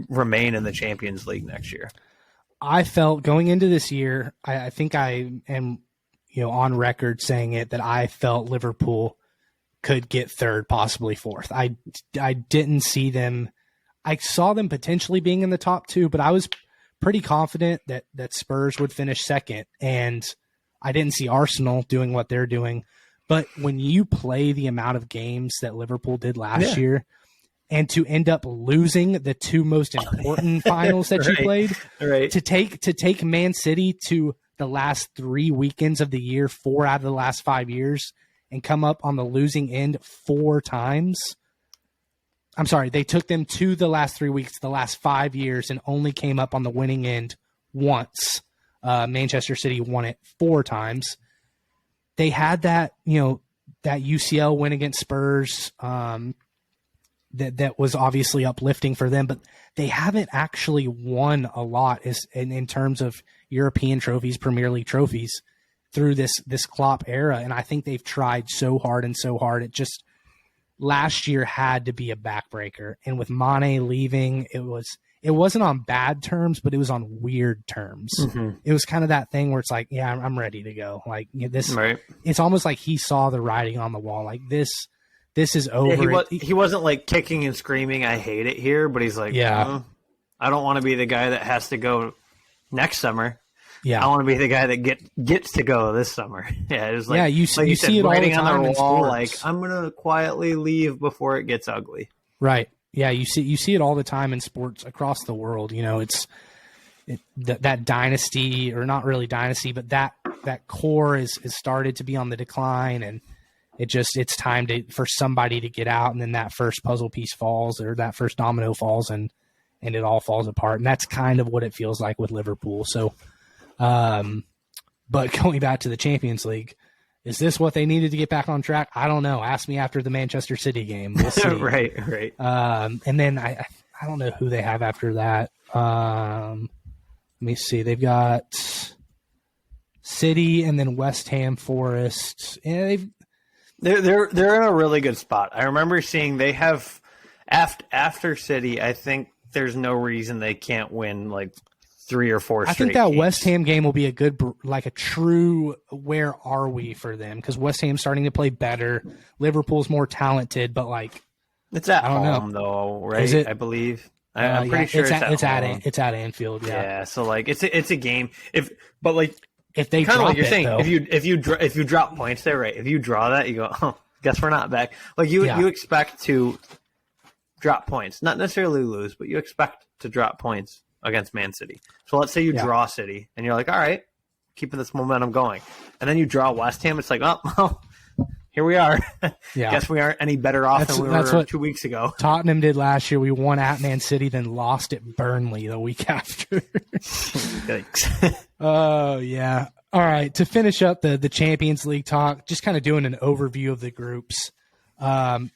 remain in the Champions League next year. I felt going into this year, I think I am, on record saying it, that I felt Liverpool could get third, possibly fourth. I didn't see them. I saw them potentially being in the top two, but I was pretty confident that Spurs would finish second, and I didn't see Arsenal doing what they're doing. But when you play the amount of games that Liverpool did last year, and to end up losing the two most important finals that you played, to take Man City to the last 3 weekends of the year, 4 out of the last 5 years, and come up on the losing end 4 times. I'm sorry, they took them to the last 3 weeks, the last 5 years, and only came up on the winning end once. Manchester City won it 4 times. They had that, that UCL win against Spurs, that was obviously uplifting for them, but they haven't actually won a lot in terms of European trophies, Premier League trophies through this Klopp era. And I think they've tried so hard. It just last year had to be a backbreaker. And with Mane leaving, it wasn't on bad terms, but it was on weird terms. Mm-hmm. It was kind of that thing where it's like, yeah, I'm ready to go. Like this, It's almost like he saw the writing on the wall. Like this is over. Yeah, he wasn't like kicking and screaming, I hate it here, but he's like, I don't want to be the guy that has to go next summer. Yeah, I want to be the guy that gets to go this summer. Yeah, it was like, you said, see it writing all the time on the in wall, sports. like I'm gonna quietly leave before it gets ugly. Right. Yeah, you see it all the time in sports across the world. That dynasty, or not really dynasty, but that core is started to be on the decline, and it's time for somebody to get out, and then that first puzzle piece falls, or that first domino falls, and it all falls apart. And that's kind of what it feels like with Liverpool. So, but going back to the Champions League, is this what they needed to get back on track? I don't know. Ask me after the Manchester City game. We'll see. Right. And then I don't know who they have after that. Let me see. They've got City and then West Ham, Forest. Yeah, they're in a really good spot. I remember seeing they have after City. I think there's no reason they can't win like 3 or 4 straight. I think that games. West Ham game will be a good, like a true where are we for them, because West Ham's starting to play better. Liverpool's more talented, but like it's at home though, right? Is it? I believe. I'm pretty sure it's at Anfield. Yeah, so like it's a game. If they kind of drop like you're it, saying, though. if you drop points there, right? If you draw that, you go, oh, guess we're not back. Like you expect to drop points, not necessarily lose, but you expect to drop points against Man City. So let's say you draw City, and you're like, all right, keeping this momentum going, and then you draw West Ham. It's like, oh, well, here we are. Guess we aren't any better off than we were 2 weeks ago. Tottenham did last year. We won at Man City, then lost at Burnley the week after. Thanks. Oh, yeah. All right. To finish up the Champions League talk, just kind of doing an overview of the groups.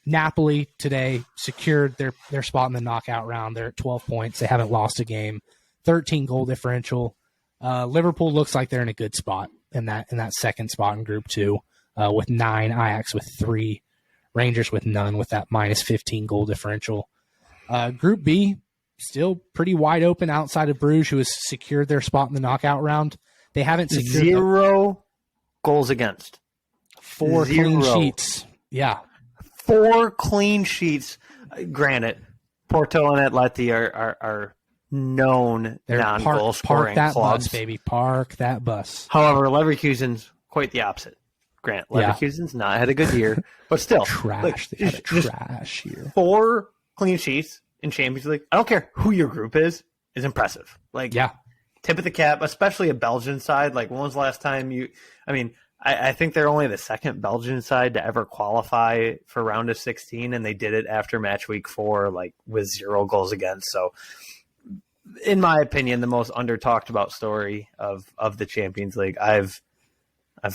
Napoli today secured their spot in the knockout round. They're at 12 points. They haven't lost a game. 13 goal differential. Liverpool looks like they're in a good spot in that second spot in Group 2. With 9, Ajax with 3, Rangers with none, with that minus 15 goal differential. Group B, still pretty wide open outside of Bruges, who has secured their spot in the knockout round. They haven't secured 0 goals against. 4 clean sheets. Yeah. 4 clean sheets. Granted, Porto and Atleti are known non-goal scoring that clubs. bus, baby. Park that bus. However, Leverkusen's quite the opposite. Grant, Leverkusen's not had a good year, but still. Trash. They had a trash year. 4 clean sheets in Champions League. I don't care who your group is impressive. Like, tip of the cap, especially a Belgian side. Like, when was the last time I think they're only the second Belgian side to ever qualify for round of 16, and they did it after match week 4, like, with 0 goals against. So, in my opinion, the most under-talked about story of the Champions League. I've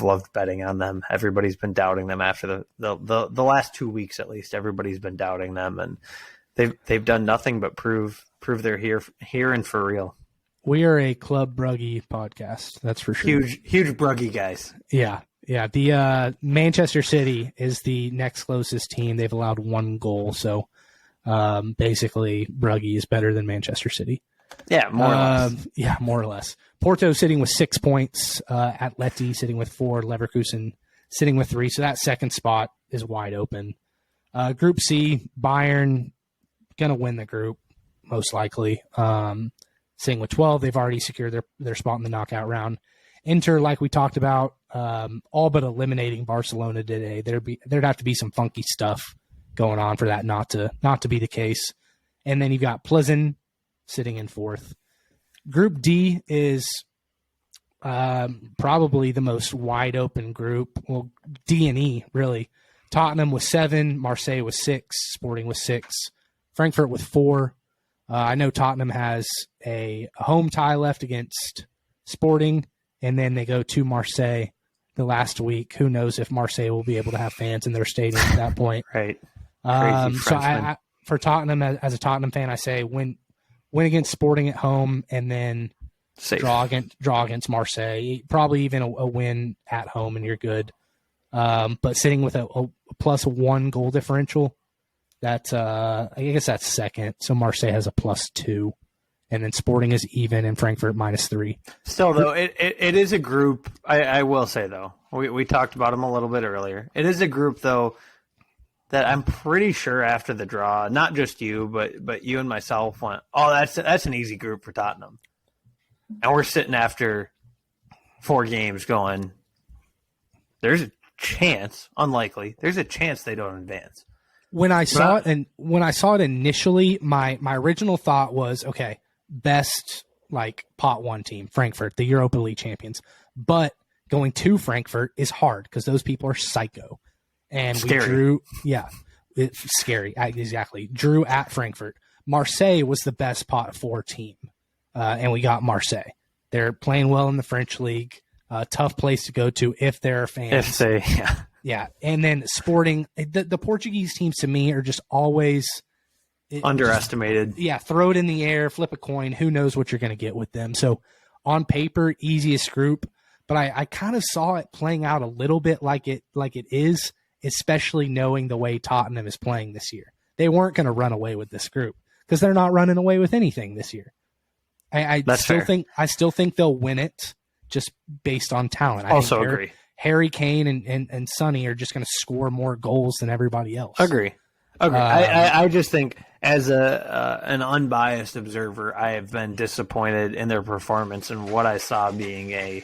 loved betting on them. Everybody's been doubting them after the last 2 weeks, at least. Everybody's been doubting them, and they've done nothing but prove they're here and for real. We are a Club Bruggy podcast, that's for sure. Huge Bruggy guys. Yeah. The Manchester City is the next closest team. They've allowed 1 goal, so basically Bruggy is better than Manchester City. Yeah, more or less. Yeah, more or less. Porto sitting with 6 points, Atleti sitting with 4, Leverkusen sitting with 3, so that second spot is wide open. Group C, Bayern going to win the group, most likely. Sitting with 12, they've already secured their spot in the knockout round. Inter, like we talked about, all but eliminating Barcelona today. There'd have to be some funky stuff going on for that not to be the case. And then you've got Plzen sitting in 4th. Group D is probably the most wide open group. Well, D and E, really. Tottenham with 7, Marseille with 6, Sporting with 6, Frankfurt with 4. I know Tottenham has a home tie left against Sporting, and then they go to Marseille the last week. Who knows if Marseille will be able to have fans in their stadium at that point. Right. So I for Tottenham, as a Tottenham fan, I say win against Sporting at home, and then draw against Marseille. Probably even a win at home, and you're good. But sitting with a +1 goal differential, that's I guess that's second. So Marseille has a +2, and then Sporting is even, and Frankfurt -3. Still, though, it is a group. I will say, though, we talked about them a little bit earlier. It is a group, though, that I'm pretty sure after the draw, not just you, but you and myself went, oh, that's an easy group for Tottenham. And we're sitting after 4 games going, there's a chance, unlikely, there's a chance they don't advance. When I saw it initially, my original thought was, okay, best like pot 1 team, Frankfurt, the Europa League champions. But going to Frankfurt is hard because those people are psycho. And scary. We drew, it's scary, exactly. Drew at Frankfurt. Marseille was the best pot 4 team, and we got Marseille. They're playing well in the French league. Tough place to go to if there are fans. Yeah. And then Sporting, the Portuguese teams to me are just always underestimated. Throw it in the air, flip a coin. Who knows what you're going to get with them? So on paper, easiest group, but I kind of saw it playing out a little bit like it is, especially knowing the way Tottenham is playing this year. They weren't going to run away with this group because they're not running away with anything this year. I still think they'll win it just based on talent. I also agree. Harry Kane and Sonny are just going to score more goals than everybody else. Agree. I just think as an unbiased observer, I have been disappointed in their performance and what I saw being a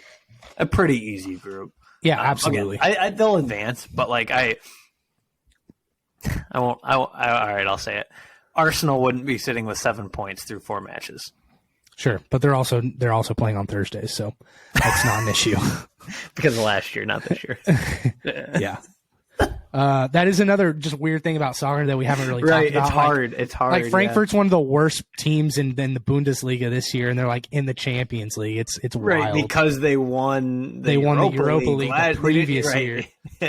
pretty easy group. Yeah, absolutely. Again, they'll advance, but like I won't. All right, I'll say it. Arsenal wouldn't be sitting with 7 points through 4 matches. Sure, but they're also playing on Thursdays, so that's not an issue. Because of last year, not this year. Yeah. That is another just weird thing about soccer that we haven't really talked about. It's hard. Like Frankfurt's one of the worst teams in the Bundesliga this year, and they're like in the Champions League. It's wild because they won the Europa League the previous year.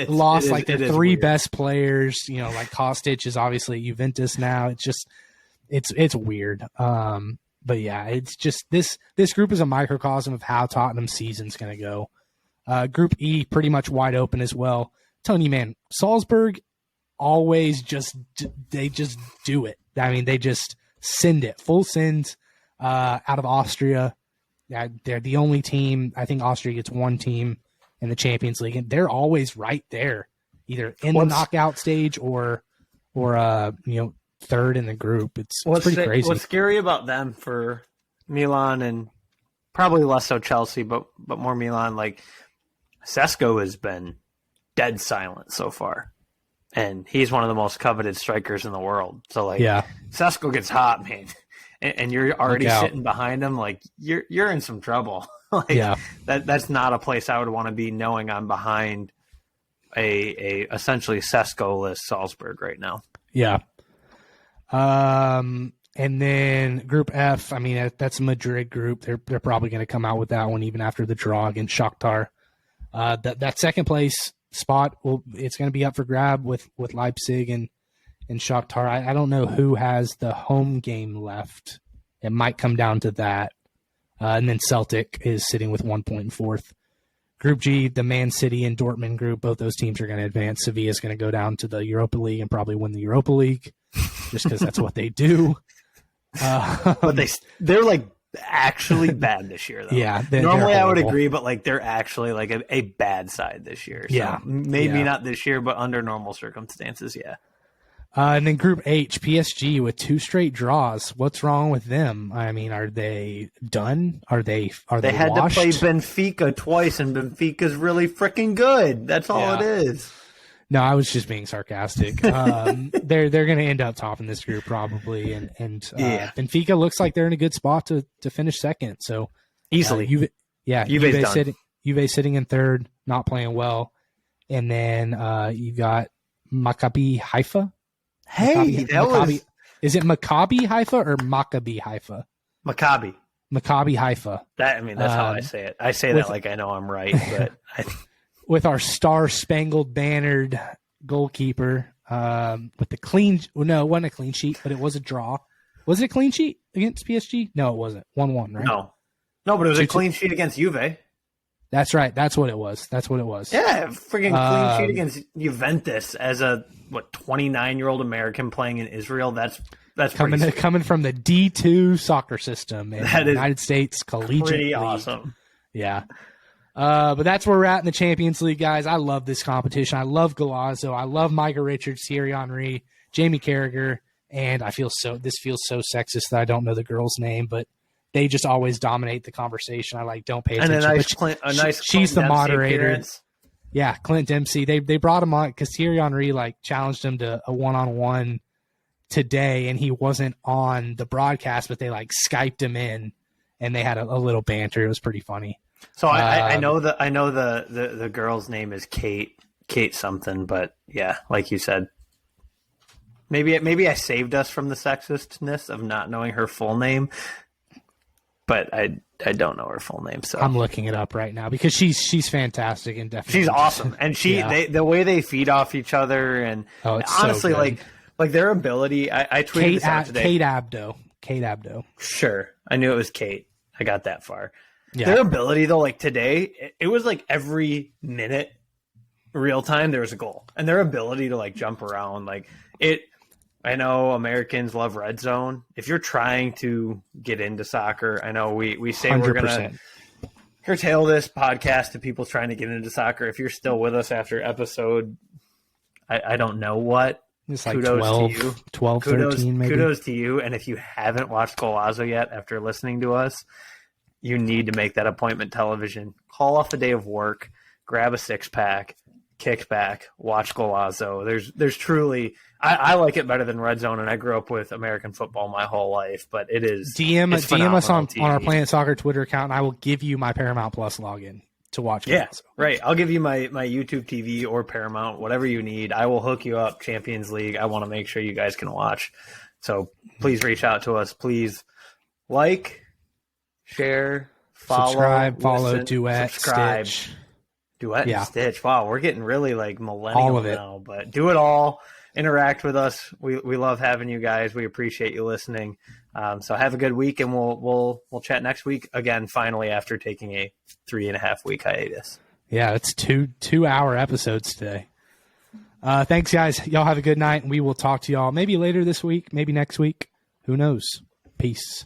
Lost their 3 best players. Like Kostic is obviously at Juventus now. It's just it's weird. But yeah, it's just this group is a microcosm of how Tottenham's season's going to go. Group E pretty much wide open as well. Tony, man, Salzburg always they just do it. I mean, they just send it full sends out of Austria. They're the only team. I think Austria gets 1 team in the Champions League, and they're always right there, either in the knockout stage or third in the group. It's pretty crazy. What's scary about them for Milan and probably less so Chelsea, but more Milan, like Sesko has been dead silent so far. And he's one of the most coveted strikers in the world. So like Sesko gets hot, man. And you're already sitting behind him, like you're in some trouble. Like that's not a place I would want to be, knowing I'm behind a essentially Sesko-less Salzburg right now. Yeah. And then Group F, I mean, that's a Madrid group. They're probably going to come out with that one even after the draw against Shakhtar. That second place spot, it's going to be up for grab with Leipzig and Shakhtar. I don't know who has the home game left. It might come down to that. And then Celtic is sitting with 1 point in fourth. Group G, the Man City and Dortmund group, both those teams are going to advance. Sevilla is going to go down to the Europa League and probably win the Europa League just because that's what they do. But they're like actually bad this year, though. Yeah. Normally I would agree, but like they're actually like a bad side this year. So maybe not this year, but under normal circumstances, yeah. And then Group H, PSG with 2 straight draws. What's wrong with them? I mean, are they done? Are they had washed? To play Benfica twice, and Benfica's really freaking good. That's all it is. No, I was just being sarcastic. They're going to end up top in this group probably, and Benfica looks like they're in a good spot to finish second. So easily, Juve sitting in third, not playing well, and then you got Maccabi Haifa. Hey, is it Maccabi Haifa or Maccabi Haifa? Maccabi Haifa. That's how I say it. I say that like I know I'm right, but with our star-spangled bannered goalkeeper, with the it wasn't a clean sheet, but it was a draw. Was it a clean sheet against PSG? No, it wasn't. 1-1, right? No, but it was a clean sheet against Juve. That's right. That's what it was. Yeah, freaking clean sheet against Juventus as a 29-year-old American playing in Israel. That's coming from the D2 soccer system in the United States Collegiate pretty League. Awesome. Yeah. But that's where we're at in the Champions League, guys. I love this competition. I love Golazo. I love Micah Richards, Thierry Henry, Jamie Carragher, and this feels so sexist that I don't know the girl's name, but they just always dominate the conversation. I don't pay attention. And she's the Dempsey moderator. Appearance. Yeah, Clint Dempsey. They brought him on because Thierry Henry challenged him to a one-on-one today, and he wasn't on the broadcast, but they Skyped him in, and they had a little banter. It was pretty funny. So I know the girl's name is Kate something, but yeah, like you said, maybe I saved us from the sexistness of not knowing her full name. But I don't know her full name, so I'm looking it up right now because she's fantastic and definitely she's awesome. And the way they feed off each other, and honestly, so like their ability. I tweeted this out today. Kate Abdo. Sure, I knew it was Kate. I got that far. Yeah. Their ability though, like today, it was like every minute, real time, there was a goal, and their ability to jump around, I know Americans love red zone. If you're trying to get into soccer, I know we say 100%. We're going to curtail this podcast to people trying to get into soccer. If you're still with us after episode, I don't know what. It's kudos 12, to you. 12, 13 maybe. Kudos to you. And if you haven't watched Golazo yet after listening to us, you need to make that appointment television. Call off the day of work, grab a 6-pack, kick back, watch Golazo. There's truly... I like it better than Red Zone, and I grew up with American football my whole life, but it is DM us on our Planet Soccer Twitter account, and I will give you my Paramount Plus login to watch. Yeah, right. I'll give you my YouTube TV or Paramount, whatever you need. I will hook you up. Champions League. I want to make sure you guys can watch. So please reach out to us. Please share, follow, duet, subscribe. Stitch. Duet and Stitch. Wow, we're getting really millennial now, but do it all. Interact with us. We love having you guys. We appreciate you listening. So have a good week, and we'll chat next week again. Finally, after taking a 3.5 week hiatus. Yeah, it's 2-hour episodes today. Thanks, guys. Y'all have a good night, and we will talk to y'all maybe later this week, maybe next week. Who knows? Peace.